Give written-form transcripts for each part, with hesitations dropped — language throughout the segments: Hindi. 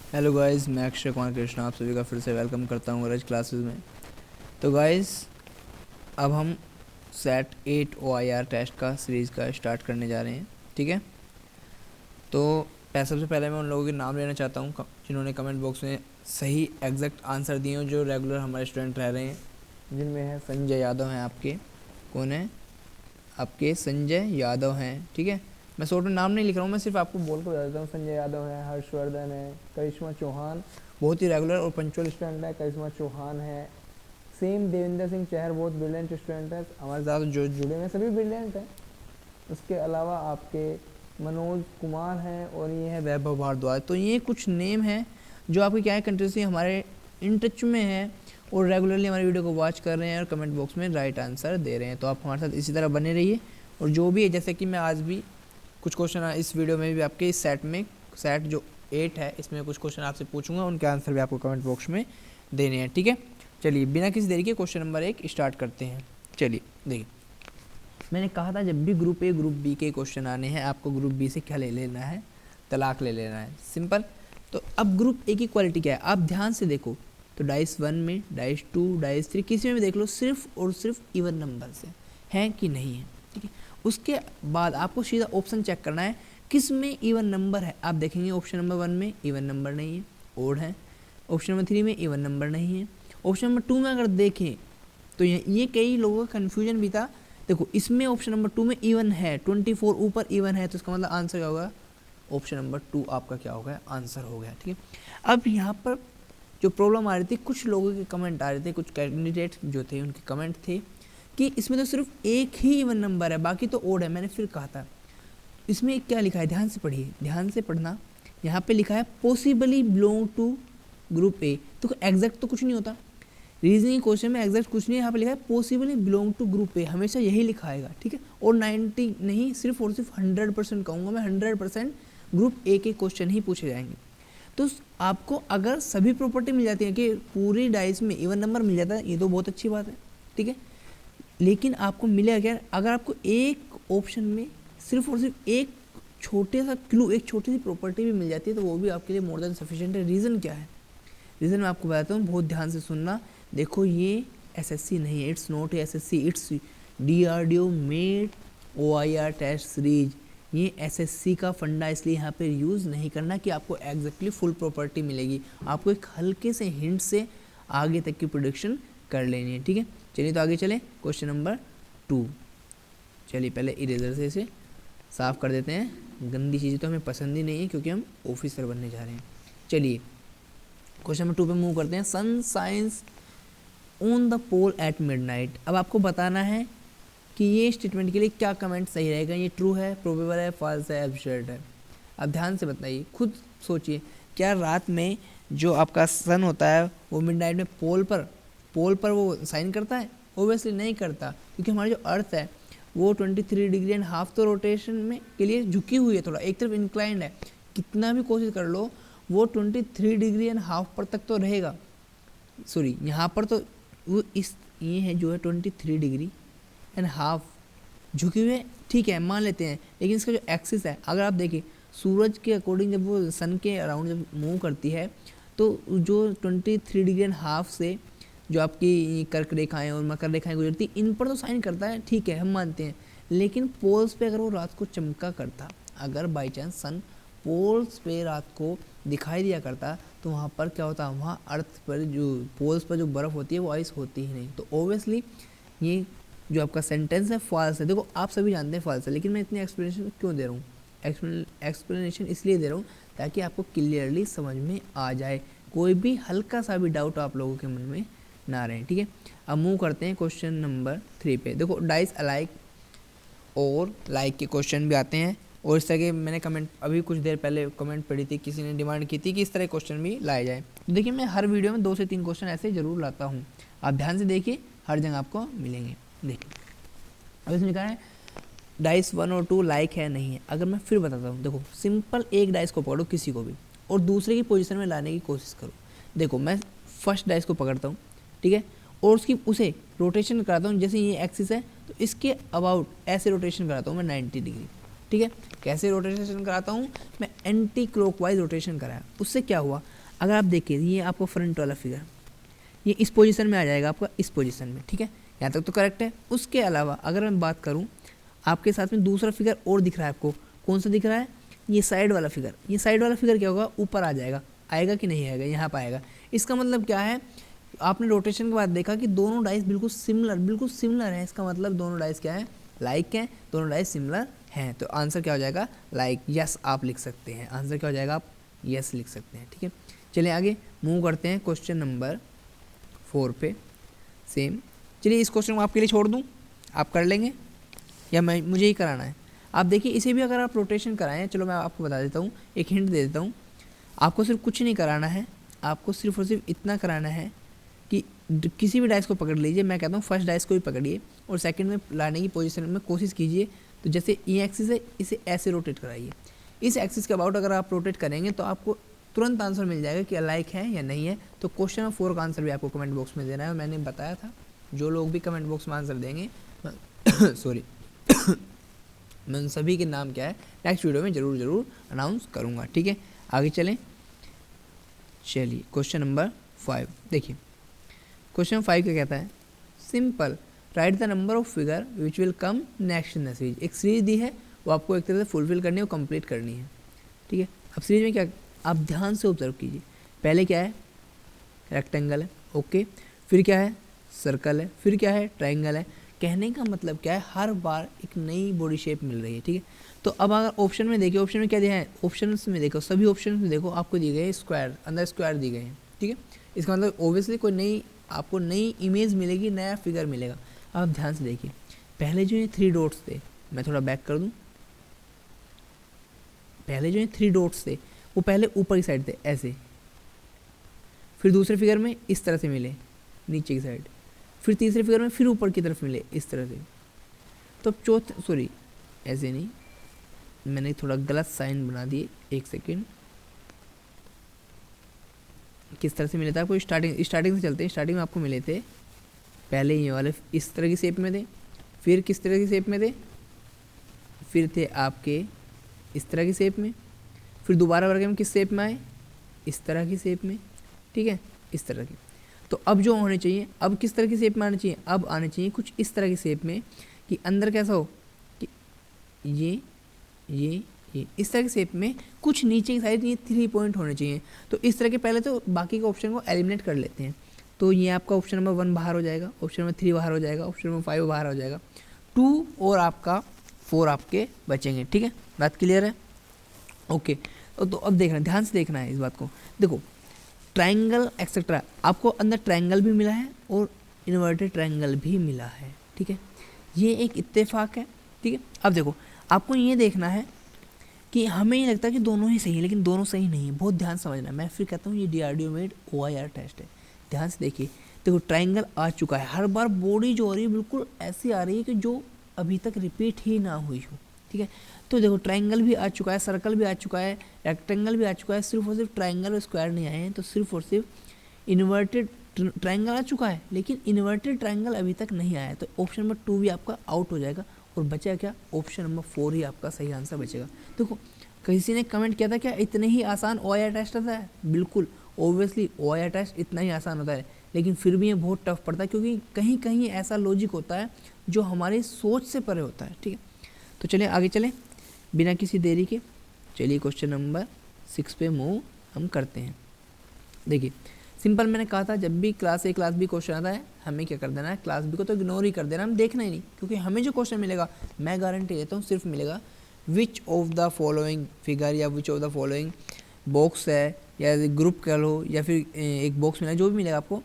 हेलो गाइस, मैं अक्षय कुमार कृष्णा आप सभी का फिर से वेलकम करता हूँ रज क्लासेस में। तो गाइस, अब हम सेट 8 OIR टेस्ट का सीरीज़ का स्टार्ट करने जा रहे हैं। ठीक है, तो सबसे पहले मैं उन लोगों के नाम लेना चाहता हूँ जिन्होंने कमेंट बॉक्स में सही एग्जैक्ट आंसर दिए हो, जो रेगुलर हमारे स्टूडेंट रह रहे हैं, जिनमें है संजय यादव हैं। आपके कौन है? आपके संजय यादव हैं। ठीक है, मैं शॉर्ट में नाम नहीं लिख रहा हूँ, मैं सिर्फ आपको बोल कर बता देता हूँ। संजय यादव है, हर्षवर्धन है, करिश्मा चौहान बहुत ही रेगुलर और पंचुअल स्टूडेंट है, करिश्मा चौहान है। सेम देवेंद्र सिंह चहर बहुत ब्रिलियंट स्टूडेंट है, हमारे साथ जो जुड़े हैं सभी ब्रिलियंट हैं। उसके अलावा आपके मनोज कुमार हैं और ये है वैभव भारद्वाज। तो ये कुछ नेम हैं जो आपके क्या है कंट्री से हमारे इन टच में हैं और रेगुलरली हमारी वीडियो को वॉच कर रहे हैं और कमेंट बॉक्स में राइट आंसर दे रहे हैं। तो आप हमारे साथ इसी तरह बने रहिए। और जो भी है, जैसे कि मैं आज भी कुछ क्वेश्चन इस वीडियो में भी आपके इस सेट जो 8 है, इसमें कुछ क्वेश्चन आपसे पूछूंगा, उनके आंसर भी आपको कमेंट बॉक्स में देने हैं। ठीक है, चलिए बिना किसी देरी के क्वेश्चन नंबर 1 स्टार्ट करते हैं। चलिए देखिए, मैंने कहा था जब भी ग्रुप ए ग्रुप बी के क्वेश्चन आने हैं, आपको ग्रुप बी से क्या ले लेना है? तलाक ले लेना है, सिंपल। तो अब ग्रुप ए की क्वालिटी क्या है, आप ध्यान से देखो। तो डाइस 1 में, डाइस 2, डाइस 3 किसी में भी देख लो, सिर्फ और सिर्फ इवन नंबर से हैं कि नहीं है। ठीक है, उसके बाद आपको सीधा ऑप्शन चेक करना है किस में इवन नंबर है। आप देखेंगे ऑप्शन नंबर 1 में इवन नंबर नहीं है, ओड है। ऑप्शन नंबर 3 में इवन नंबर नहीं है। ऑप्शन नंबर 2 में अगर देखें तो ये कई लोगों का कन्फ्यूजन भी था। देखो, इसमें ऑप्शन नंबर 2 में इवन है, 24 ऊपर इवन है, तो इसका मतलब आंसर क्या होगा? ऑप्शन नंबर 2 आपका क्या हो गया? आंसर हो गया। ठीक है, अब यहाँ पर जो प्रॉब्लम आ रही थी, कुछ लोगों के कमेंट आ रहे थे, कुछ कैंडिडेट जो थे उनके कमेंट थे कि इसमें तो सिर्फ एक ही इवन नंबर है, बाकी तो ओड है। मैंने फिर कहा था इसमें क्या लिखा है, ध्यान से पढ़िए, ध्यान से पढ़ना। यहाँ पे लिखा है possibly belong to group A. तो एग्जैक्ट तो कुछ नहीं होता, रीजनिंग क्वेश्चन में एग्जैक्ट कुछ नहीं है। यहाँ पे लिखा है possibly belong to group A, हमेशा यही लिखा आएगा। ठीक है, और 90 नहीं, सिर्फ और सिर्फ 100% कहूँगा मैं, 100% ग्रुप ए के क्वेश्चन ही पूछे जाएंगे। तो आपको अगर सभी प्रॉपर्टी मिल जाती है कि पूरी डाइस में इवन नंबर मिल जाता है, ये तो बहुत अच्छी बात है। ठीक है, लेकिन आपको मिलेगा क्या? अगर आपको एक ऑप्शन में सिर्फ और सिर्फ एक छोटे सा क्लू, एक छोटी सी प्रॉपर्टी भी मिल जाती है, तो वो भी आपके लिए मोर देन सफिशिएंट है। रीज़न क्या है? रीज़न मैं आपको बताता हूँ, बहुत ध्यान से सुनना। देखो, ये एसएससी नहीं है, it's not SSC, it's DRDO made OIR test series. ये एसएससी का फंडा इसलिए यहाँ पे यूज़ नहीं करना कि आपको एग्जैक्टली फुल प्रॉपर्टी मिलेगी। आपको एक हल्के से हिंट से आगे तक की प्रोडिक्शन कर लेनी है। ठीक है, चलिए तो आगे चलें। क्वेश्चन नंबर 2, चलिए पहले इरेजर से इसे साफ़ कर देते हैं। गंदी चीज़ें तो हमें पसंद ही नहीं है, क्योंकि हम ऑफिसर बनने जा रहे हैं। चलिए क्वेश्चन नंबर 2 पे मूव करते हैं। Sun shines on the pole at midnight. अब आपको बताना है कि ये स्टेटमेंट के लिए क्या कमेंट सही रहेगा। ये ट्रू है, प्रोबेबल है, फॉल्स है, एब्सर्ड है। अब ध्यान से बताइए, खुद सोचिए, क्या रात में जो आपका सन होता है वो मिडनाइट में पोल पर वो साइन करता है? ओबियसली नहीं करता, क्योंकि हमारी जो अर्थ है वो 23 डिग्री एंड हाफ तो रोटेशन में के लिए झुकी हुई है, थोड़ा एक तरफ इंक्लाइंड है। कितना भी कोशिश कर लो, वो 23 डिग्री एंड हाफ पर तक तो रहेगा। सॉरी, यहाँ पर तो वो ये है जो है 23 डिग्री एंड हाफ झुके हुए, ठीक है मान लेते हैं। लेकिन इसका जो एक्सिस है, अगर आप देखें सूरज के अकॉर्डिंग, जब वो सन के अराउंड जब मूव करती है, तो जो 23 डिग्री एंड हाफ से जो आपकी कर्क रेखाएँ और मकर रेखाएँ गुजरती, इन पर तो साइन करता है, ठीक है हम मानते हैं। लेकिन पोल्स पे अगर वो रात को चमका करता, अगर बाई चांस सन पोल्स पे रात को दिखाई दिया करता, तो वहाँ पर क्या होता, वहाँ अर्थ पर जो पोल्स पर जो बर्फ़ होती है वो आइस होती ही नहीं। तो ओबियसली ये जो आपका सेंटेंस है फॉल्स है। देखो, आप सभी जानते हैं फॉल्स है, लेकिन मैं इतनी एक्सप्लेनेशन क्यों दे रहा हूँ? एक्सप्लेनेशन इसलिए दे रहा हूँ ताकि आपको क्लियरली समझ में आ जाए, कोई भी हल्का सा भी डाउट आप लोगों के मन में ना रहे। ठीक है, अब मूव करते हैं क्वेश्चन नंबर 3 पे। देखो, डाइस अलाइक और लाइक के क्वेश्चन भी आते हैं, और इस तरह के मैंने कमेंट अभी कुछ देर पहले कमेंट पढ़ी थी, किसी ने डिमांड की थी कि इस तरह क्वेश्चन भी लाए जाए। तो देखिए, मैं हर वीडियो में 2 से 3 क्वेश्चन ऐसे ज़रूर लाता हूँ, आप ध्यान से देखिए, हर जगह आपको मिलेंगे। देखिए, अब इसमें लिखा है डाइस 1 और 2 लाइक है नहीं है। अगर मैं फिर बताता हूँ, देखो सिंपल, एक डाइस को पकड़ो किसी को भी और दूसरे की पोजीशन में लाने की कोशिश करो। देखो, मैं फर्स्ट डाइस को पकड़ता हूँ, ठीक है, और उसे रोटेशन कराता हूँ। जैसे ये एक्सिस है, तो इसके अबाउट ऐसे रोटेशन कराता हूँ मैं 90 डिग्री। ठीक है। कैसे रोटेशन कराता हूँ मैं, एंटी क्लॉकवाइज रोटेशन कराया। उससे क्या हुआ, अगर आप देखिए ये आपको फ्रंट वाला फिगर, ये इस पोजीशन में आ जाएगा आपका, इस पोजीशन में, ठीक है, यहाँ तक तो करेक्ट है। उसके अलावा अगर मैं बात करूँ, आपके साथ में दूसरा फिगर और दिख रहा है आपको, कौन सा दिख रहा है, ये साइड वाला फिगर। ये साइड वाला फिगर क्या होगा, ऊपर आ जाएगा, आएगा कि नहीं आएगा, यहाँ पर आएगा। इसका मतलब क्या है, आपने रोटेशन के बाद देखा कि दोनों डाइस बिल्कुल सिमिलर है। इसका मतलब दोनों डाइस क्या है, लाइक हैं, दोनों डाइस सिमिलर हैं। तो आंसर क्या हो जाएगा, लाइक, यस आप लिख सकते हैं। आंसर क्या हो जाएगा, आप यस लिख सकते हैं, ठीक है। चलिए आगे मूव करते हैं क्वेश्चन नंबर 4 पे। सेम, चलिए इस क्वेश्चन को आपके लिए छोड़ दूँ, आप कर लेंगे या मुझे ही कराना है। आप देखिए इसे भी अगर आप रोटेशन कराएं, चलो मैं आपको बता देता हूँ, एक हिंट दे देता हूँ। आपको सिर्फ कुछ नहीं कराना है, आपको सिर्फ और सिर्फ इतना कराना है कि किसी भी डाइस को पकड़ लीजिए। मैं कहता हूँ फर्स्ट डाइस को भी पकड़िए और सेकंड में लाने की पोजीशन में कोशिश कीजिए। तो जैसे ये एक्सिस है, इसे ऐसे रोटेट कराइए। इस एक्सिस के अबाउट अगर आप रोटेट करेंगे तो आपको तुरंत आंसर मिल जाएगा कि लाइक है या नहीं है। तो क्वेश्चन नंबर 4 का आंसर भी आपको कमेंट बॉक्स में देना है। मैंने बताया था जो लोग भी कमेंट बॉक्स में आंसर देंगे सॉरी मैं उन सभी के नाम क्या है नेक्स्ट वीडियो में ज़रूर अनाउंस करूँगा, ठीक है। आगे चलें, चलिए क्वेश्चन नंबर 5 देखिए। क्वेश्चन 5 क्या कहता है, simple right the number of figure which will come next in the series. एक सीरीज दी है, वो आपको एक तरह से फुलफिल करनी है, वो कंप्लीट करनी है, ठीक है। अब सीरीज में क्या, आप ध्यान से ऑब्जर्व कीजिए। पहले क्या है, रेक्टेंगल है, ओके, फिर क्या है, सर्कल है, फिर क्या है, ट्राइंगल है। कहने का मतलब क्या है, हर बार एक नई बॉडी शेप मिल रही है, ठीक है। तो अब अगर ऑप्शन में देखिए, ऑप्शन में क्या दिया है, ऑप्शन में देखो, सभी ऑप्शन में देखो आपको दिए गए स्क्वायर, अंदर स्क्वायर दिए गए हैं, ठीक है। इसका मतलब ओब्वियसली कोई नई आपको नई इमेज मिलेगी, नया फिगर मिलेगा। आप ध्यान से देखिए, पहले जो ये 3 डॉट्स थे, मैं थोड़ा बैक कर दूं, पहले जो ये 3 डॉट्स थे वो पहले ऊपर की साइड थे ऐसे, फिर दूसरे फिगर में इस तरह से मिले नीचे की साइड, फिर तीसरे फिगर में फिर ऊपर की तरफ मिले इस तरह से। तो अब चौथे, सॉरी ऐसे नहीं, मैंने थोड़ा गलत साइन बना दिए, एक सेकेंड। किस तरह से मिले थे आपको, स्टार्टिंग से चलते हैं। स्टार्टिंग में आपको मिले थे पहले ये वाले इस तरह की शेप में थे, फिर किस तरह की शेप में थे, फिर थे आपके इस तरह की शेप में, फिर दोबारा वर्ग में किस शेप में आए, इस तरह की शेप में, ठीक है, इस तरह की। तो अब जो होने चाहिए, अब किस तरह की शेप में आने चाहिए, अब आने चाहिए कुछ इस तरह की शेप में कि अंदर कैसा हो कि ये इस तरह की शेप में, कुछ नीचे की साइड ये 3 पॉइंट होने चाहिए। तो इस तरह के पहले तो बाकी के ऑप्शन को एलिमिनेट कर लेते हैं। तो ये आपका ऑप्शन नंबर 1 बाहर हो जाएगा, ऑप्शन नंबर 3 बाहर हो जाएगा, ऑप्शन नंबर 5 बाहर हो जाएगा, 2 और आपका 4 आपके बचेंगे, ठीक है। बात क्लियर है, ओके। तो अब देखना, ध्यान से देखना है इस बात को। देखो ट्राइंगल एक्सेट्रा, आपको अंदर ट्राइंगल भी मिला है और इन्वर्टेड ट्राइंगल भी मिला है, ठीक है। ये एक इत्तेफाक है, ठीक है। अब देखो आपको ये देखना है कि हमें ये लगता है कि दोनों ही सही है, लेकिन दोनों सही नहीं है। बहुत ध्यान समझना है, मैं फिर कहता हूँ ये DRDO मेड OIR टेस्ट है। ध्यान से देखिए, देखो ट्राइंगल आ चुका है, हर बार बॉडी जो हो रही है बिल्कुल ऐसी आ रही है कि जो अभी तक रिपीट ही ना हुई हो, ठीक है। तो देखो ट्राइंगल भी आ चुका है, सर्कल भी आ चुका है, रेक्टेंगल भी आ चुका है, सिर्फ और सिर्फ ट्राइंगल और स्क्वायर नहीं आए हैं। तो सिर्फ और सिर्फ इन्वर्टेड ट्राइंगल आ चुका है, लेकिन इन्वर्टेड ट्राइंगल अभी तक नहीं आया है। तो ऑप्शन नंबर 2 भी आपका आउट हो जाएगा और बचेगा क्या, ऑप्शन नंबर 4 ही आपका सही आंसर बचेगा। देखो किसी ने कमेंट किया था क्या इतने ही आसान OIR टेस्ट होता है, बिल्कुल ऑब्वियसली OIR टेस्ट इतना ही आसान होता है, लेकिन फिर भी ये बहुत टफ पड़ता है क्योंकि कहीं कहीं ऐसा लॉजिक होता है जो हमारी सोच से परे होता है, ठीक है। तो चलिए आगे चलें बिना किसी देरी के। चलिए क्वेश्चन नंबर 6 पे मूव हम करते हैं। देखिए सिंपल, मैंने कहा था जब भी class A class B question आता है हमें क्या कर देना है, क्लास B को तो इग्नोर ही कर देना, हम देखना ही नहीं, क्योंकि हमें जो क्वेश्चन मिलेगा मैं गारंटी देता हूँ सिर्फ मिलेगा which of the following figure या which of the following box है या ग्रुप कह लो या फिर एक बॉक्स मिला, जो भी मिलेगा आपको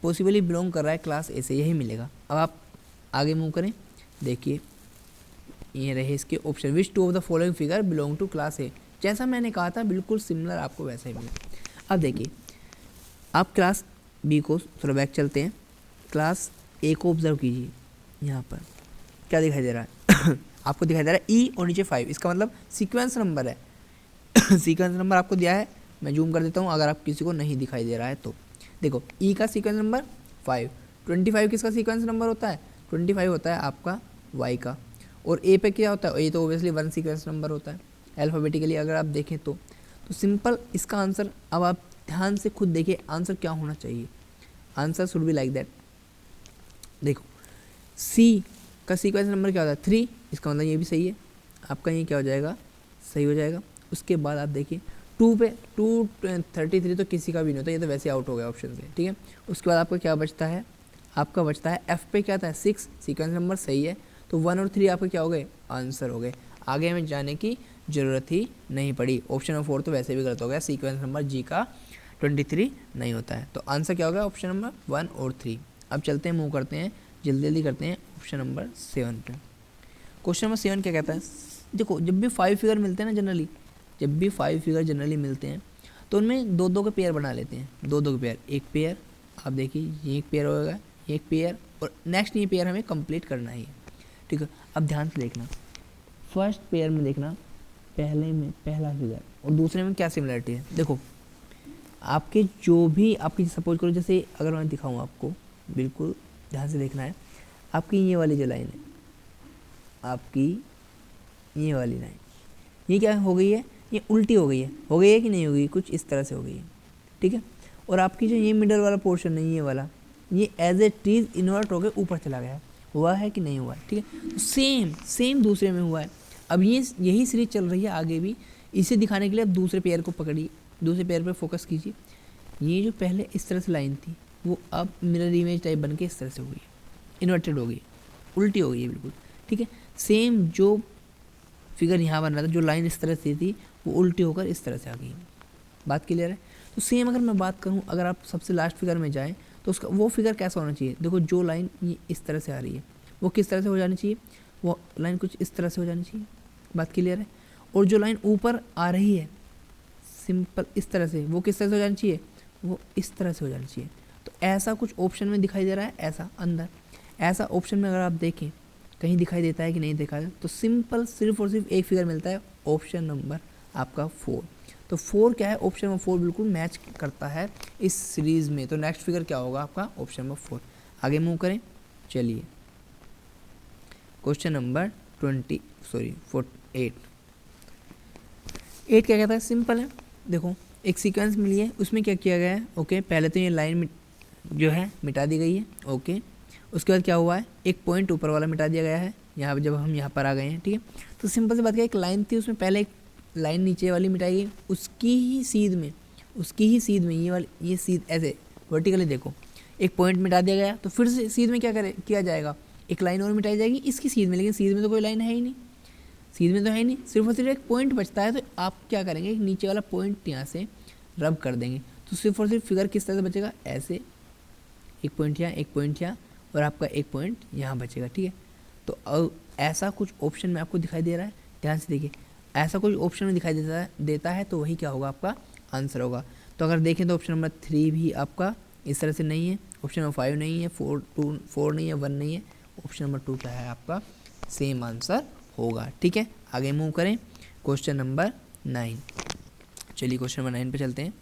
पॉसिबली बिलोंग कर रहा है क्लास A से, यही मिलेगा। अब आप आगे मूव करें, देखिए ये रहे इसके option, which two of the following figure belong to class A। जैसा मैंने कहा था बिल्कुल सिमिलर आपको वैसा ही मिला। अब देखिए आप क्लास B को थोड़ा बैक चलते हैं, क्लास A को ऑब्जर्व कीजिए, यहाँ पर क्या दिखाई दे रहा है आपको दिखाई दे रहा है E और नीचे 5, इसका मतलब सीक्वेंस नंबर है सीक्वेंस नंबर आपको दिया है, मैं जूम कर देता हूँ अगर आप किसी को नहीं दिखाई दे रहा है तो। देखो E का सीक्वेंस नंबर 5, 25 किसका सीक्वेंस नंबर होता है, 25 होता है आपका Y का, और ए पे क्या होता है, ए तो ओबियसली 1 सीक्वेंस नंबर होता है अल्फ़ाबेटिकली अगर आप देखें तो सिंपल इसका आंसर, अब आप ध्यान से खुद देखिए आंसर क्या होना चाहिए, answer should be like that. देखो सी का सीक्वेंस नंबर क्या होता है 3, इसका मतलब ये भी सही है, आपका ये क्या हो जाएगा, सही हो जाएगा। उसके बाद आप देखिए 2 पे 233 तो किसी का भी नहीं होता, ये तो वैसे आउट हो गया ऑप्शन से, ठीक है। उसके बाद आपका क्या बचता है, आपका बचता है एफ पे क्या था 6, सीक्वेंस नंबर सही है, तो 1 और 3 आपके क्या हो गए, आंसर हो गए। आगे हमें जाने की ज़रूरत ही नहीं पड़ी। ऑप्शन नंबर 4 तो वैसे भी गलत हो गया, सीक्वेंस नंबर जी का 23 नहीं होता है, तो आंसर क्या होगा ऑप्शन नंबर 1 और 3। अब चलते हैं, मूव करते हैं, जल्दी जल्दी करते हैं ऑप्शन नंबर 7 पे। क्वेश्चन नंबर 7 क्या कहता है, देखो जब भी 5 फिगर मिलते हैं ना जनरली, जब भी 5 फिगर जनरली मिलते हैं तो उनमें 2-2 के पेयर बना लेते हैं, 2-2 के पेयर, एक पेयर आप देखिए ये एक पेयर होगा, एक पेयर, और नेक्स्ट ये पेयर हमें कंप्लीट करना ही है, ठीक है। अब ध्यान से देखना, फर्स्ट पेयर में देखना पहले में पहला फिगर और दूसरे में क्या सिमिलरिटी है। देखो आपके जो भी आपकी सपोज करो, जैसे अगर मैं दिखाऊँ आपको, बिल्कुल ध्यान से देखना है, आपकी ये वाली जो लाइन है, आपकी ये वाली लाइन, ये क्या हो गई है, ये उल्टी हो गई है कि नहीं हो गई, कुछ इस तरह से हो गई है, ठीक है। और आपकी जो ये मिडल वाला पोर्शन है, ये वाला, ये एज ए टीज इन्वर्ट होकर ऊपर चला गया है, हुआ है कि नहीं हुआ है, ठीक है। तो सेम दूसरे में हुआ है। अब ये यही सीरीज चल रही है आगे भी, इसे दिखाने के लिए अब दूसरे पेयर को पकड़िए, दूसरे पेयर पर फोकस कीजिए। ये जो पहले इस तरह से लाइन थी वो अब मिरर इमेज टाइप बन के इस तरह से हो गई, इन्वर्टेड हो गई, उल्टी हो गई है बिल्कुल, ठीक है। सेम जो फिगर यहाँ बन रहा था, जो लाइन इस तरह से थी वो उल्टी होकर इस तरह से आ गई। बात क्लियर है। तो सेम अगर मैं बात करूँ, अगर आप सबसे लास्ट फिगर में जाएँ तो उसका वो फिगर कैसा होना चाहिए, देखो जो लाइन ये इस तरह से आ रही है वो किस तरह से हो जानी चाहिए, वो लाइन कुछ इस तरह से हो जानी चाहिए। बात क्लियर है। और जो लाइन ऊपर आ रही है सिंपल इस तरह से, वो किस तरह से हो जानी चाहिए, वो इस तरह से हो जानी चाहिए। तो ऐसा कुछ ऑप्शन में दिखाई दे रहा है, ऐसा अंदर, ऐसा ऑप्शन में अगर आप देखें कहीं दिखाई देता है कि नहीं देखा है, तो सिंपल सिर्फ और सिर्फ एक फिगर मिलता है, ऑप्शन नंबर आपका 4। तो 4 क्या है, ऑप्शन नंबर 4 बिल्कुल मैच करता है इस सीरीज़ में। तो नेक्स्ट फिगर क्या होगा आपका, ऑप्शन नंबर 4। आगे मूव करें, चलिए क्वेश्चन नंबर 8 क्या कहता है, सिंपल है। देखो एक सीक्वेंस मिली है, उसमें क्या किया गया है, ओके पहले तो ये लाइन जो है मिटा दी गई है, ओके। उसके बाद क्या हुआ है, एक पॉइंट ऊपर वाला मिटा दिया गया है, यहाँ जब हम यहाँ पर आ गए हैं, ठीक है। तो सिंपल सी बात क्या, एक लाइन थी उसमें पहले एक लाइन नीचे वाली मिटाई गई, उसकी ही सीध में ये वाली, ये सीध ऐसे वर्टिकली देखो, एक पॉइंट मिटा दिया गया, तो फिर से सीध में क्या किया जाएगा, एक लाइन और मिटाई जाएगी इसकी सीध में, लेकिन सीध में तो कोई लाइन है ही नहीं, सीध में तो है ही नहीं, सिर्फ और सिर्फ एक पॉइंट बचता है। तो आप क्या करेंगे, एक नीचे वाला पॉइंट यहाँ से रब कर देंगे, तो सिर्फ और सिर्फ फिगर किस तरह से बचेगा, ऐसे एक पॉइंट यहाँ, एक पॉइंट यहाँ, और आपका एक पॉइंट यहाँ बचेगा, ठीक है। तो ऐसा कुछ ऑप्शन में आपको दिखाई दे रहा है, ध्यान से देखिए, ऐसा कुछ ऑप्शन में दिखाई देता है तो वही क्या होगा, आपका आंसर होगा। तो अगर देखें तो ऑप्शन नंबर 3 भी आपका इस तरह से नहीं है, ऑप्शन नंबर 5 नहीं है, 4 नहीं है, 1 नहीं है, ऑप्शन नंबर 2 क्या है आपका, सेम आंसर होगा, ठीक है। आगे मूव करें, क्वेश्चन नंबर 9। चलिए क्वेश्चन नंबर 9 पे चलते हैं।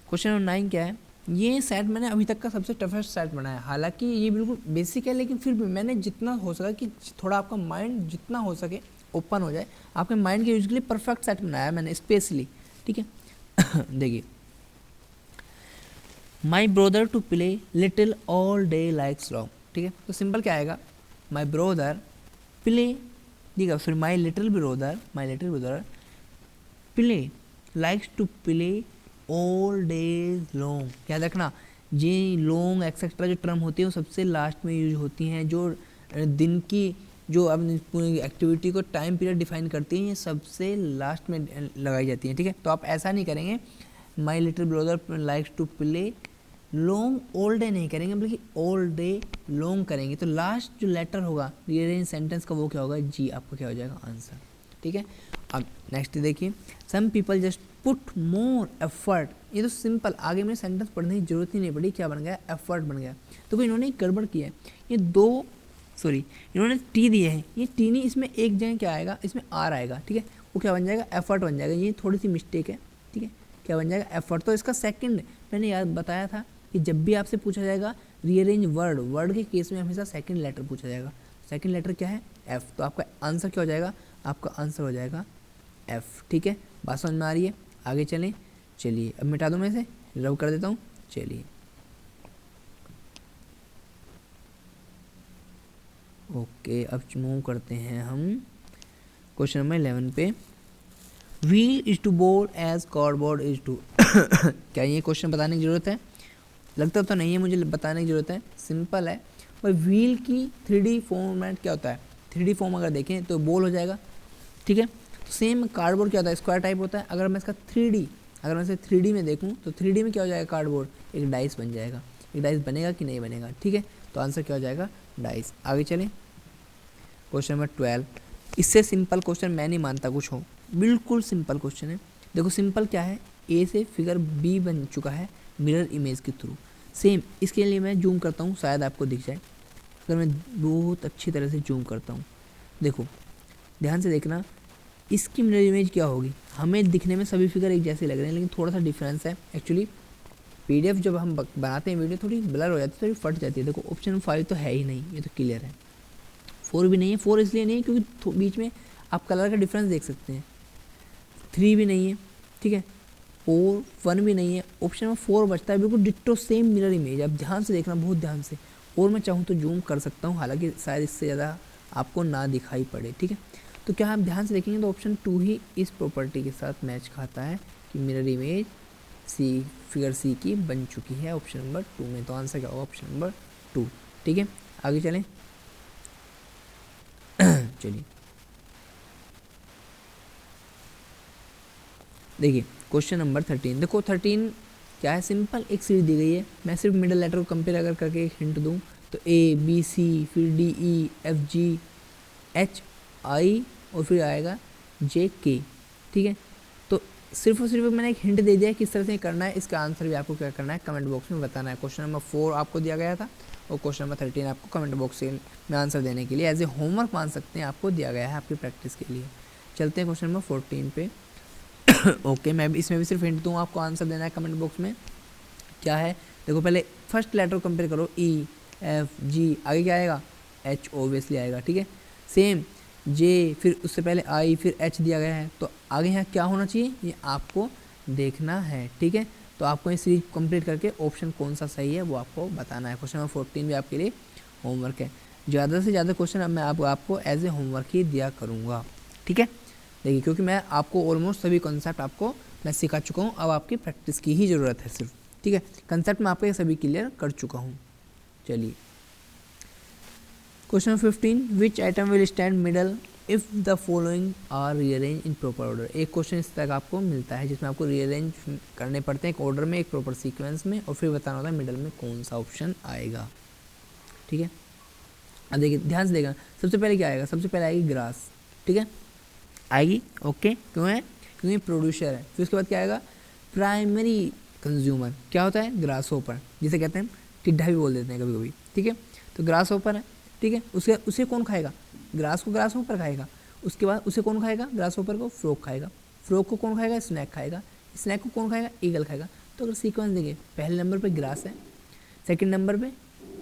क्वेश्चन नंबर 9 क्या है, ये सेट मैंने अभी तक का सबसे टफेस्ट सेट बनाया है। हालांकि ये बिल्कुल बेसिक है, लेकिन फिर भी मैंने जितना हो सका कि थोड़ा आपका माइंड जितना हो सके ओपन हो जाए, आपके माइंड के यूज के लिए परफेक्ट सेट बनाया है मैंने स्पेशली, ठीक है। देखिए, my brother to play little all day likes long, ठीक है। तो सिंपल क्या आएगा, माई ब्रोदर प्ले, ठीक है, sorry my little brother play likes to play all days long. याद रखना, ये लॉन्ग एक्सेट्रा जो टर्म होती है वो सबसे लास्ट में यूज होती हैं, जो दिन की जो अपनी पूरी एक्टिविटी को टाइम पीरियड डिफाइन करती हैं, ये सबसे लास्ट में लगाई जाती हैं, ठीक है। तो आप ऐसा नहीं करेंगे, my little brother likes to play long all day नहीं करेंगे, बल्कि ऑल डे लॉन्ग करेंगे। तो लास्ट जो लेटर होगा रीअरेंज सेंटेंस का वो क्या होगा, जी, आपका क्या हो जाएगा आंसर, ठीक है। अब नेक्स्ट देखिए, some people just put more effort. ये तो सिंपल, आगे में सेंटेंस पढ़ने की जरूरत ही नहीं पड़ी, क्या बन गया, एफर्ट बन गया। तो कोई इन्होंने गड़बड़ किया है, ये इन्होंने टी दिए हैं, ये टी नहीं, इसमें एक जगह क्या आएगा, इसमें आर आएगा, ठीक है, वो क्या बन जाएगा, एफर्ट बन जाएगा। ये थोड़ी सी मिस्टेक है, ठीक है, क्या बन जाएगा, एफर्ट। तो इसका सेकंड मैंने याद बताया था कि जब भी आपसे पूछा जाएगा रीअरेंज वर्ड, वर्ड के केस में हमेशा सेकंड लेटर पूछा जाएगा। सेकंड लेटर क्या है? एफ। तो आपका आंसर क्या हो जाएगा? आपका आंसर हो जाएगा एफ। ठीक है, बात समझ में आ रही है? आगे चलें। चलिए अब मिटा दूँ, मैं इसे रब कर देता हूँ। चलिए ओके, अब मूव करते हैं हम क्वेश्चन नंबर 11 पे। Wheel is to board as cardboard is to क्या ये क्वेश्चन बताने की ज़रूरत है? लगता तो नहीं है मुझे बताने की ज़रूरत है, सिंपल है। पर व्हील की 3D फॉर्मेट क्या होता है? 3D फॉर्म अगर देखें तो बॉल हो जाएगा, ठीक है। तो सेम कार्डबोर्ड क्या होता है? स्क्वायर टाइप होता है। अगर मैं इसका 3D, अगर मैं इसे 3D में देखूँ तो 3D में क्या हो जाएगा? कार्डबोर्ड एक डाइस बन जाएगा। एक डाइस बनेगा कि नहीं बनेगा? ठीक है, तो आंसर क्या हो जाएगा? डाइस। आगे चलें, क्वेश्चन नंबर 12। इससे सिंपल क्वेश्चन मैं नहीं मानता कुछ हो, बिल्कुल सिंपल क्वेश्चन है। देखो सिंपल क्या है, ए से फिगर बी बन चुका है मिरर इमेज के थ्रू। सेम इसके लिए मैं जूम करता हूँ, शायद आपको दिख जाए। अगर मैं बहुत अच्छी तरह से जूम करता हूँ, देखो ध्यान से देखना, इसकी मिरर इमेज क्या होगी? हमें दिखने में सभी फिगर एक जैसे लग रहे हैं, लेकिन थोड़ा सा डिफरेंस है। एक्चुअली PDF जब हम बनाते हैं वीडियो थोड़ी ब्लर हो जाती है, थोड़ी फट जाती है। देखो ऑप्शन 5 तो है ही नहीं, ये तो क्लियर है। 4 भी नहीं है। 4 इसलिए नहीं है क्योंकि बीच में आप कलर का डिफरेंस देख सकते हैं। 3 भी नहीं है, ठीक है। 4 1 भी नहीं है। ऑप्शन में 4 बचता है, बिल्कुल डिट्टो सेम मिरर इमेज। आप ध्यान से देखना, बहुत ध्यान से। और मैं चाहूँ तो जूम कर सकता हूँ, हालांकि शायद इससे ज़्यादा आपको ना दिखाई पड़े, ठीक है। तो क्या आप ध्यान से देखेंगे तो ऑप्शन 2 ही इस प्रॉपर्टी के साथ मैच खाता है कि मिरर इमेज फिगर सी की बन चुकी है ऑप्शन नंबर 2 में। तो आंसर क्या होगा? ऑप्शन नंबर 2, ठीक है। आगे चलें। चलिए देखिए क्वेश्चन नंबर 13। देखो 13 क्या है? सिंपल एक सीरीज दी गई है। मैं सिर्फ मिडल लेटर को कंपेयर अगर करके एक हिंट दूँ तो A B C, फिर DEFGHI और फिर आएगा JK, ठीक है। तो सिर्फ और सिर्फ मैंने एक हिंट दे दिया किस तरह से करना है। इसका आंसर भी आपको क्या करना है? कमेंट बॉक्स में बताना है। क्वेश्चन नंबर 4 आपको दिया गया था और क्वेश्चन नंबर 13 आपको कमेंट बॉक्स में आंसर देने के लिए एज ए होमवर्क मान सकते हैं, आपको दिया गया है आपकी प्रैक्टिस के लिए। चलते हैं क्वेश्चन नंबर 14 पे। ओके मैं भी इसमें भी सिर्फ हिंट दूँ, आपको आंसर देना है कमेंट बॉक्स में। क्या है? देखो पहले फर्स्ट लेटर कंपेयर करो, EFG, आगे क्या आएगा? H ऑब्वियसली आएगा, ठीक है। सेम J, फिर उससे पहले I, फिर H दिया गया है, तो आगे यहाँ क्या होना चाहिए ये आपको देखना है, ठीक है। तो आपको ये सीरीज कंप्लीट करके ऑप्शन कौन सा सही है वो आपको बताना है। क्वेश्चन नंबर 14 भी आपके लिए होमवर्क है। ज़्यादा से ज़्यादा क्वेश्चन अब मैं आपको एज ए होमवर्क ही दिया करूँगा, ठीक है। देखिए क्योंकि मैं आपको ऑलमोस्ट सभी कॉन्सेप्ट आपको मैं सिखा चुका हूँ, अब आपकी प्रैक्टिस की ही ज़रूरत है सिर्फ, ठीक है। कंसेप्ट मैं आपको ये सभी क्लियर कर चुका हूँ। चलिए question 15, which item will stand middle if the following are rearrange in proper order. एक क्वेश्चन इस तरह आपको मिलता है जिसमें आपको रीअरेंज करने पड़ते हैं एक ऑर्डर में, एक प्रॉपर सीक्वेंस में, और फिर बताना होता है मिडल में कौन सा ऑप्शन आएगा, ठीक है। अब देखिए ध्यान से देखना, सबसे पहले क्या आएगा? सबसे पहले आएगी ग्रास, ठीक है, आएगी। ओके क्यों है? क्योंकि प्रोड्यूसर है। फिर उसके बाद क्या आएगा? प्राइमरी कंज्यूमर क्या होता है? ग्रास होपर, जिसे कहते हैं टिड्ढा भी बोल देते हैं कभी कभी, ठीक है। तो ग्रास होपर है, ठीक है। उसे कौन खाएगा? ग्रास को ग्रास होपर खाएगा। उसके बाद उसे कौन खाएगा? ग्रास होपर को फ्रॉग खाएगा। फ्रॉग को कौन खाएगा? स्नैक खाएगा। स्नैक को कौन खाएगा? ईगल खाएगा। तो अगर सीक्वेंस देंगे, पहले नंबर पर ग्रास है, सेकेंड नंबर पर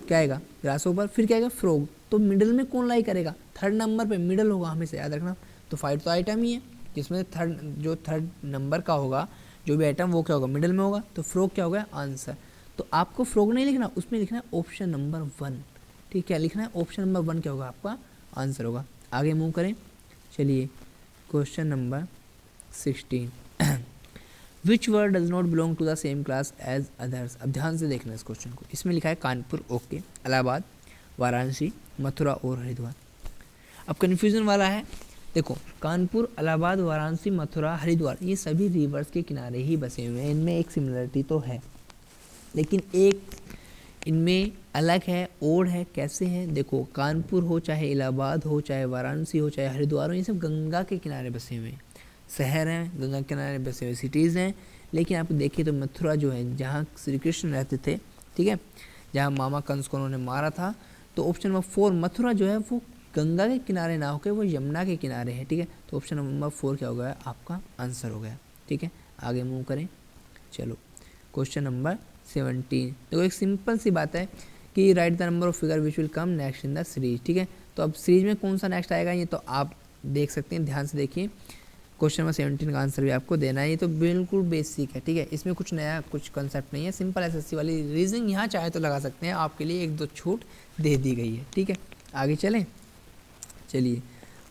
क्या आएगा? ग्रास होपर, फिर क्या आएगा? फ्रॉग। तो मिडल में कौन लाई करेगा? थर्ड नंबर पर मिडल होगा, हमेशा याद रखना। तो 5 तो आइटम ही है जिसमें थर्ड नंबर का होगा जो भी आइटम वो क्या होगा? मिडिल में होगा। तो फ्रॉग क्या होगा? आंसर। तो आपको फ्रॉग नहीं लिखना, उसमें लिखना है ऑप्शन नंबर 1, ठीक है। लिखना है ऑप्शन नंबर 1 क्या होगा? आपका आंसर होगा। आगे मूव करें। चलिए question number 16, which word does not belong to the same class as others. अब ध्यान से देखना इस क्वेश्चन को। इसमें लिखा है कानपुर, ओके, इलाहाबाद, वाराणसी, मथुरा और हरिद्वार। अब कन्फ्यूज़न वाला है। देखो कानपुर, इलाहाबाद, वाराणसी, मथुरा, हरिद्वार ये सभी रिवर्स के किनारे ही बसे हुए हैं। इनमें एक सिमिलरिटी तो है, लेकिन एक इनमें अलग है, और है। कैसे है? देखो कानपुर हो, चाहे इलाहाबाद हो, चाहे वाराणसी हो, चाहे हरिद्वार हो, ये सब गंगा के किनारे बसे हुए हैं, शहर हैं, गंगा के किनारे बसे हुए सिटीज़ हैं। लेकिन आप देखिए तो मथुरा जो है जहाँ श्री कृष्ण रहते थे, ठीक है, जहाँ मामा कंस को उन्होंने मारा था, तो ऑप्शन नंबर 4 मथुरा जो है वो गंगा के किनारे ना होकर वो यमुना के किनारे है, ठीक है। तो ऑप्शन नंबर 4 क्या हो गया? आपका आंसर हो गया, ठीक है। आगे मूव करें। चलो क्वेश्चन नंबर 17। देखो एक सिंपल सी बात है कि right the number of figure which will come next in the series. ठीक है, तो अब सीरीज में कौन सा नेक्स्ट आएगा ये तो आप देख सकते हैं, ध्यान से देखिए। क्वेश्चन नंबर 17 का आंसर भी आपको देना है, ये तो बिल्कुल बेसिक है। ठीक है, इसमें कुछ नया कुछ कंसेप्ट नहीं है, सिंपल एसएससी वाली रीजनिंग यहाँ चाहे तो लगा सकते हैं, आपके लिए एक दो छूट दे दी गई है। ठीक है, आगे चलें, चलिए,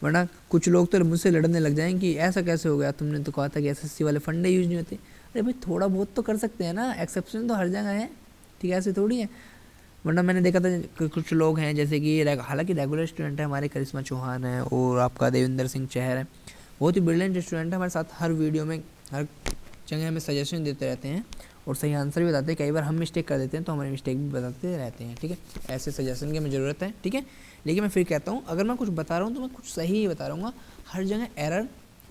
वरना कुछ लोग तो मुझसे लड़ने लग जाएंगे कि ऐसा कैसे हो गया, तुमने तो कहा था कि एसएससी वाले फंडे यूज नहीं होते। अरे भाई थोड़ा बहुत तो कर सकते हैं ना, एक्सेप्शन तो हर जगह है। ठीक है, ऐसे थोड़ी है, वरना मैंने देखा था कि कुछ लोग हैं जैसे कि हालांकि रेगुलर स्टूडेंट है हमारे, करिश्मा चौहान है और आपका देवेंद्र सिंह चहर है, बहुत ही ब्रिलियंट स्टूडेंट है हमारे साथ, हर वीडियो में हर जगह हमें सजेशन देते रहते हैं और सही आंसर भी बताते हैं। कई बार हम मिस्टेक कर देते हैं तो हमारी मिस्टेक भी बताते रहते हैं। ठीक है, ऐसे सजेशन की हमें ज़रूरत है। ठीक है, लेकिन मैं फिर कहता हूँ अगर मैं कुछ बता रहा हूँ तो मैं कुछ सही ही बता रहा हूँ, हर जगह एरर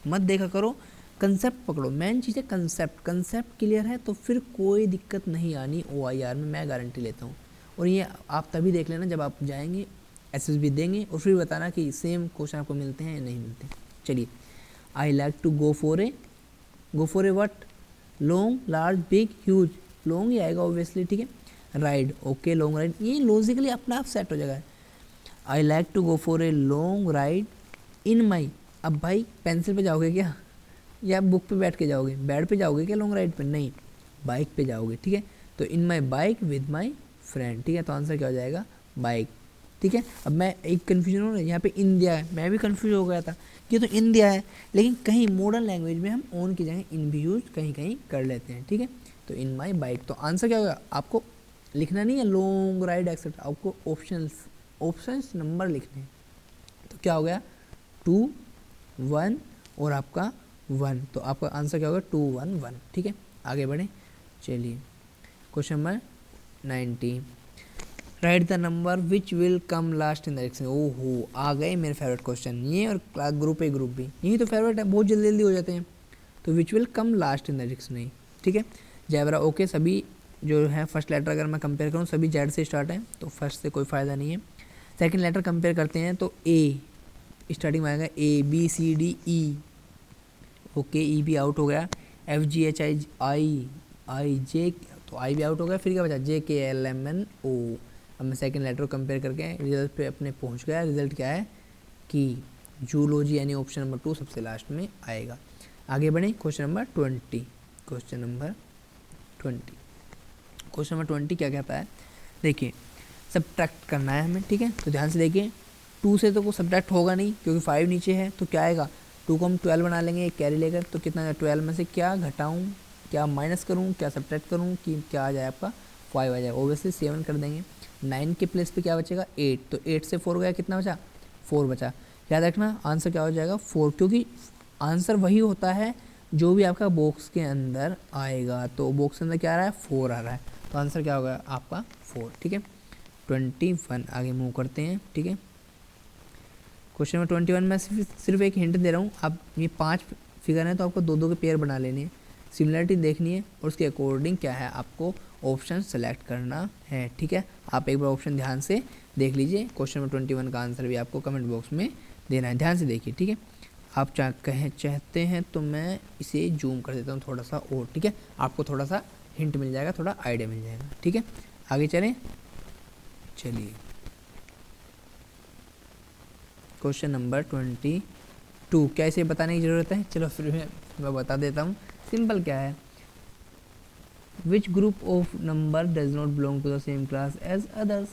मत देखा करो, कंसेप्ट पकड़ो। मेन चीज़ है कंसेप्ट, कंसेप्ट क्लियर है तो फिर कोई दिक्कत नहीं आनी OIR में, मैं गारंटी लेता हूँ। और ये आप तभी देख लेना जब आप जाएंगे SSB देंगे और फिर बताना कि सेम क्वेश्चन आपको मिलते हैं या नहीं मिलते। चलिए, I like to go for a what, long, large, big, huge, long ही आएगा ऑब्वियसली। ठीक है, राइड, ओके लॉन्ग राइड, ये लॉजिकली अपने आप सेट हो जाएगा। I like to go for a long ride in my, अब भाई पेंसिल पे जाओगे क्या या बुक पे बैठ के जाओगे, बेड पे जाओगे क्या लॉन्ग राइड पे, नहीं बाइक पे जाओगे। ठीक है, तो in my bike with my friend. ठीक है, तो आंसर क्या हो जाएगा, बाइक। ठीक है, अब मैं एक कन्फ्यूजन हो रहा है, यहाँ पे इंडिया है, मैं भी कन्फ्यूज हो गया था कि तो इंडिया है, लेकिन कहीं मॉडर्न लैंग्वेज में हम ऑन की जगह इन भी यूज कहीं कहीं कर लेते हैं। ठीक है, तो इन माई बाइक, तो आंसर क्या होगा, आपको लिखना नहीं है लॉन्ग राइड एक्सेट्रा, आपको ऑप्शंस नंबर लिखने हैं। तो क्या हो गया 2 1 और आपका 1, तो आपका आंसर क्या होगा 2 1 1। ठीक है, आगे बढ़ें, चलिए question number 90, right the number which will come last in the dictionary. ओहो, आ गए मेरे फेवरेट क्वेश्चन ये, और ग्रुप ए ग्रुप बी यही तो फेवरेट है, बहुत जल्दी जल्दी हो जाते हैं। तो which will come last in the dictionary. ठीक है, जैबरा ओके, सभी जो है फर्स्ट लेटर अगर मैं कंपेयर करूँ सभी जेड से स्टार्ट है, तो फर्स्ट से कोई फ़ायदा नहीं है। सेकंड लेटर कंपेयर करते हैं तो ए स्टार्टिंग में आएगा, ABCDE, ओके ई भी आउट हो गया, FGHII तो आई भी आउट हो गया, फिर क्या बचा JKLMNO। अब मैं सेकंड लेटर को कंपेयर करके रिजल्ट पे अपने पहुंच गया, रिजल्ट क्या है कि जूलॉजी यानी ऑप्शन नंबर 2 सबसे लास्ट में आएगा। आगे बढ़ें, क्वेश्चन नंबर 20, क्वेश्चन नंबर 20 क्या कहता है, देखिए सब्ट्रैक्ट करना है हमें। ठीक है, तो ध्यान से देखिए, 2 से तो कोई सब्ट्रैक्ट होगा नहीं क्योंकि 5 नीचे है, तो क्या आएगा 2 को हम 12 बना लेंगे एक कैरी लेकर, तो कितना 12 में से क्या घटाऊँ, क्या माइनस करूँ, क्या सब्ट्रैक्ट करूँ कि क्या आ जाए आपका 5 आ जाए, ओबियसली 7 कर देंगे। 9 के प्लेस पे क्या बचेगा 8, तो 8 से 4 गया, कितना बचा 4 बचा। याद रखना आंसर क्या हो जाएगा 4, क्योंकि आंसर वही होता है जो भी आपका बॉक्स के अंदर आएगा, तो बॉक्स के अंदर क्या आ रहा है 4 आ रहा है, तो आंसर क्या होगा आपका 4। ठीक है, 21 आगे मूव करते हैं। ठीक है, क्वेश्चन नंबर 21 में सिर्फ एक हिंट दे रहा हूँ, आप ये 5 फिगर हैं तो आपको 2-2 के पेयर बना लेने हैं, सिमिलरिटी देखनी है और उसके अकॉर्डिंग क्या है आपको ऑप्शन सेलेक्ट करना है। ठीक है, आप एक बार ऑप्शन ध्यान से देख लीजिए, क्वेश्चन नंबर 21 का आंसर भी आपको कमेंट बॉक्स में देना है, ध्यान से देखिए। ठीक है, आप चाहते हैं तो मैं इसे जूम कर देता हूँ थोड़ा सा और। ठीक है, आपको थोड़ा सा हिंट मिल जाएगा, थोड़ा आइडिया मिल जाएगा। ठीक है, आगे चलें, चलिए क्वेश्चन नंबर 22, क्या इसे बताने की ज़रूरत है, चलो फिर मैं बता देता हूँ। सिंपल क्या है, which group of number does not belong to the same class as others,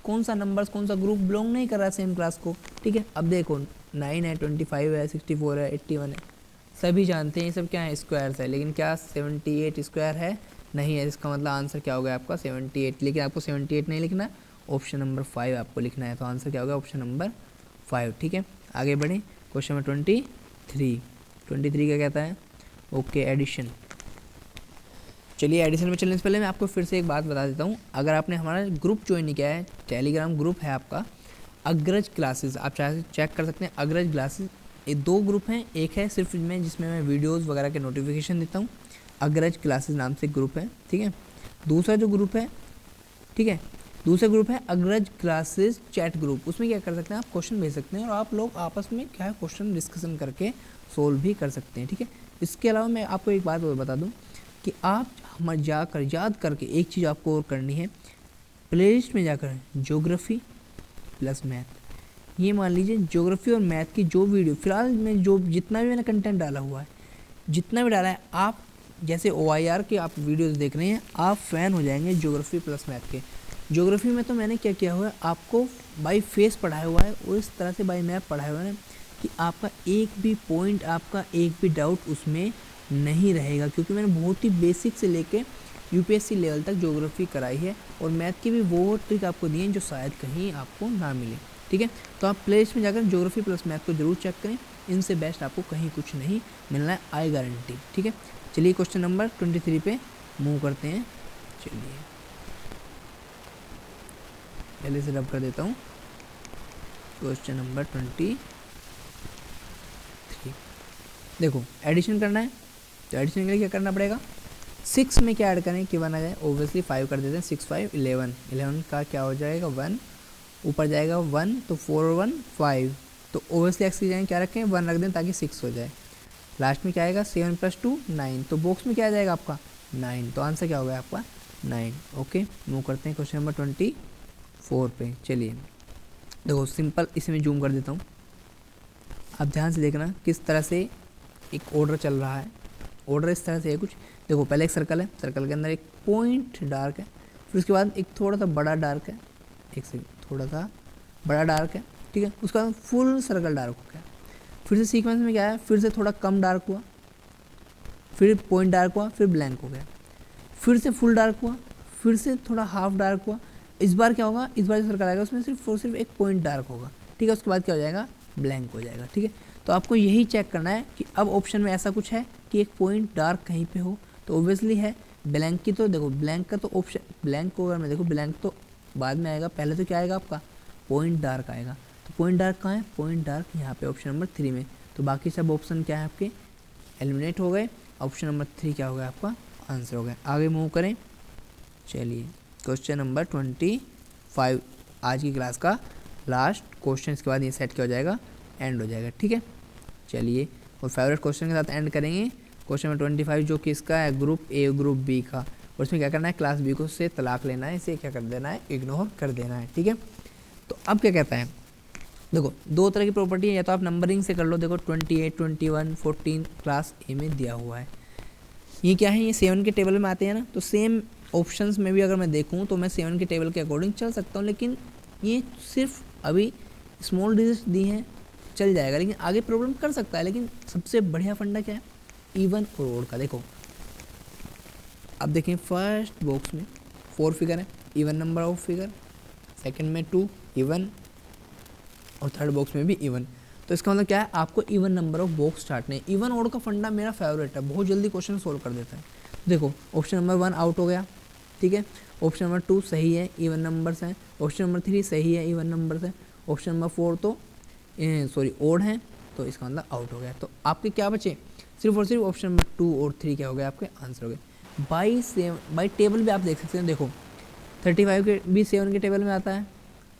कौन सा नंबर्स कौन सा ग्रुप बिलोंग नहीं कर रहा है सेम क्लास को। ठीक है, अब देखो 9 है, 25 है, 64 है, 81 है, सभी जानते हैं ये सब क्या है स्क्वायर्स है, लेकिन क्या 78 स्क्वायर है, नहीं है, इसका मतलब आंसर क्या होगा आपका 78, लेकिन आपको 78 नहीं लिखना, ऑप्शन नंबर 5 आपको लिखना है, तो आंसर क्या होगा ऑप्शन नंबर 5। ठीक है, आगे बढ़ें, क्वेश्चन नंबर 23 क्या कहता है, ओके एडिशन। चलिए एडिशन में चलने से पहले मैं आपको फिर से एक बात बता देता हूँ, अगर आपने हमारा ग्रुप ज्वाइन नहीं किया है, टेलीग्राम ग्रुप है आपका अग्रज क्लासेस, आप चाहे चेक कर सकते हैं अग्रज क्लासेस, ये 2 ग्रुप हैं, एक है सिर्फ में जिसमें मैं वीडियोस वगैरह के नोटिफिकेशन देता हूँ, अग्रज क्लासेस नाम से ग्रुप है। ठीक है, दूसरा जो ग्रुप है, ठीक है, दूसरा ग्रुप है अग्रज क्लासेस चैट ग्रुप, उसमें क्या कर सकते हैं आप क्वेश्चन भेज सकते हैं और आप लोग आपस में क्या है क्वेश्चन डिस्कशन करके सोल्व भी कर सकते हैं। ठीक है, इसके अलावा मैं आपको एक बात और बता दूं कि आप हमारे जाकर याद करके एक चीज़ आपको और करनी है, प्लेलिस्ट में जाकर ज्योग्राफी प्लस मैथ, ये मान लीजिए ज्योग्राफी और मैथ की जो वीडियो फिलहाल में जो जितना भी मैंने कंटेंट डाला हुआ है, जितना भी डाला है, आप जैसे OIR के आप वीडियोस देख रहे हैं, आप फ़ैन हो जाएंगे ज्योग्राफी प्लस मैथ के। ज्योग्राफी में तो मैंने क्या किया हुआ है, आपको बाई फेस पढ़ाया हुआ है और इस तरह से बाई मैप पढ़ाया हुआ है कि आपका एक भी पॉइंट, आपका एक भी डाउट उसमें नहीं रहेगा, क्योंकि मैंने बहुत ही बेसिक से लेके UPSC लेवल तक ज्योग्राफी कराई है और मैथ की भी वो ट्रिक आपको दी है जो शायद कहीं आपको ना मिले। ठीक है, तो आप प्लेलिस्ट में जाकर ज्योग्राफी प्लस मैथ को जरूर चेक करें, इनसे बेस्ट आपको कहीं कुछ नहीं मिलना है, आई गारंटी। ठीक है, चलिए क्वेश्चन नंबर 23 पे मूव करते हैं। चलिए पहले से रब कर देता हूँ। क्वेश्चन नंबर 23, देखो एडिशन करना है, तो एडिशन के लिए क्या करना पड़ेगा, 6 में क्या ऐड करें कि 1 आ जाए, ओब्वियसली 5 कर देते हैं, 6 5 11, 11 का क्या हो जाएगा 1, ऊपर जाएगा 1 तो 4 और 1 5, तो ओब्वियसली एक्स की जगह क्या रखें 1 रख दें ताकि 6 हो जाए। लास्ट में क्या आएगा 7 + 2 9, तो बॉक्स में क्या आ जाएगा आपका 9, तो आंसर क्या होगा आपका 9। ओके, मूव करते हैं क्वेश्चन नंबर 24 पे। चलिए देखो सिंपल, इसे मैं जूम कर देता हूँ, आप ध्यान से देखना किस तरह से एक ऑर्डर चल रहा है। ऑर्डर इस तरह से है कुछ, देखो पहले एक सर्कल है, सर्कल के अंदर एक पॉइंट डार्क है, फिर उसके बाद एक थोड़ा सा बड़ा डार्क है, एक से थोड़ा सा बड़ा डार्क है, ठीक है, उसका फुल सर्कल डार्क हो गया, फिर से सीक्वेंस में क्या है, फिर से थोड़ा कम डार्क हुआ, फिर पॉइंट डार्क हुआ, फिर ब्लैंक हो गया, फिर से फुल डार्क हुआ, फिर से थोड़ा हाफ डार्क हुआ। इस बार क्या होगा, इस बार जो सर्कल आएगा उसमें सिर्फ और सिर्फ एक पॉइंट डार्क होगा, ठीक है, उसके बाद क्या हो जाएगा ब्लैंक हो जाएगा। ठीक है, तो आपको यही चेक करना है कि अब ऑप्शन में ऐसा कुछ है कि एक पॉइंट डार्क कहीं पे हो, तो ऑब्वियसली है। ब्लैंक की तो देखो, ब्लैंक का तो ऑप्शन, ब्लैंक को अगर मैं देखो, ब्लैंक तो बाद में आएगा, पहले तो क्या आएगा आपका पॉइंट डार्क आएगा। तो पॉइंट डार्क कहाँ है, पॉइंट डार्क यहाँ पे ऑप्शन नंबर 3 में, तो बाकी सब ऑप्शन क्या है आपके एलिमिनेट हो गए, ऑप्शन नंबर 3 क्या हो गया आपका आंसर हो गया। आगे मूव करें, चलिए क्वेश्चन नंबर 25 आज की क्लास का लास्ट क्वेश्चन, इसके बाद ये सेट क्या हो जाएगा, एंड हो जाएगा। ठीक है, चलिए और फेवरेट क्वेश्चन के साथ एंड करेंगे क्वेश्चन नंबर 25 जो कि इसका है ग्रुप ए ग्रुप बी का, और इसमें क्या करना है, क्लास बी को से तलाक लेना है, इसे क्या कर देना है, इग्नोर कर देना है। ठीक है, तो अब क्या कहता है, देखो दो तरह की प्रॉपर्टी है, या तो आप नंबरिंग से कर लो, देखो 28 21 14 क्लास ए में दिया हुआ है, ये क्या है, ये 7 के टेबल में आते हैं ना, तो सेम ऑप्शंस में भी अगर मैं देखूँ तो मैं 7 के टेबल के अकॉर्डिंग चल सकता हूँ, लेकिन ये सिर्फ अभी स्मॉल डिजिट्स दी हैं चल जाएगा, लेकिन आगे प्रॉब्लम कर सकता है। लेकिन सबसे बढ़िया फंडा क्या है, इवन और ओड का। देखो अब देखें, फर्स्ट बॉक्स में 4 फिगर है, even number of figure, second में 2 इवन, और थर्ड बॉक्स में भी इवन, तो इसका मतलब क्या है, आपको इवन नंबर ऑफ बॉक्स स्टार्टने। इवन ओड का फंडा मेरा फेवरेट है, बहुत जल्दी क्वेश्चन सोल्व कर देता है। देखो ऑप्शन नंबर 1 आउट हो गया, ठीक है, ऑप्शन नंबर 2 सही है, इवन नंबर्स हैं, ऑप्शन नंबर 3 सही है, इवन नंबर्स हैं, ऑप्शन नंबर 4 तो सॉरी ओड है, तो इसका मतलब आउट हो गया। तो आपके क्या बचे, सिर्फ और सिर्फ ऑप्शन नंबर 2 और 3 क्या हो गए आपके आंसर हो गए। बाई टेबल भी आप देख सकते हैं, देखो 35 के भी 7 के टेबल में आता है,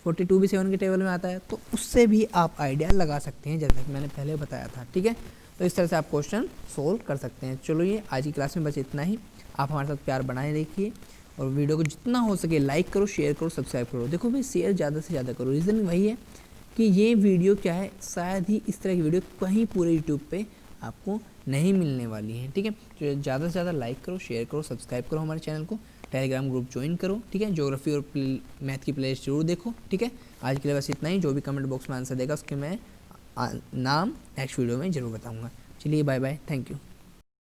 42 भी 7 के टेबल में आता है, तो उससे भी आप आइडिया लगा सकते हैं, जैसा कि मैंने पहले बताया था। ठीक है, तो इस तरह से आप क्वेश्चन सोल्व कर सकते हैं। चलो ये आज की क्लास में बस इतना ही, आप हमारे साथ प्यार बनाए रखिए और वीडियो को जितना हो सके लाइक करो, शेयर करो, सब्सक्राइब करो। देखो भाई शेयर ज़्यादा से ज़्यादा करो, रीज़न वही है कि ये वीडियो क्या है, शायद ही इस तरह की वीडियो कहीं पूरे यूट्यूब पे आपको नहीं मिलने वाली है। ठीक है, तो ज़्यादा से ज़्यादा लाइक करो, शेयर करो, सब्सक्राइब करो हमारे चैनल को, टेलीग्राम ग्रुप ज्वाइन करो। ठीक है, ज्योग्राफी और मैथ की प्लेलिस्ट जरूर देखो। ठीक है, आज के लिए बस इतना ही, जो भी कमेंट बॉक्स में आंसर देगा उसके मैं नाम नेक्स्ट वीडियो में ज़रूर बताऊँगा। चलिए बाय बाय, थैंक यू।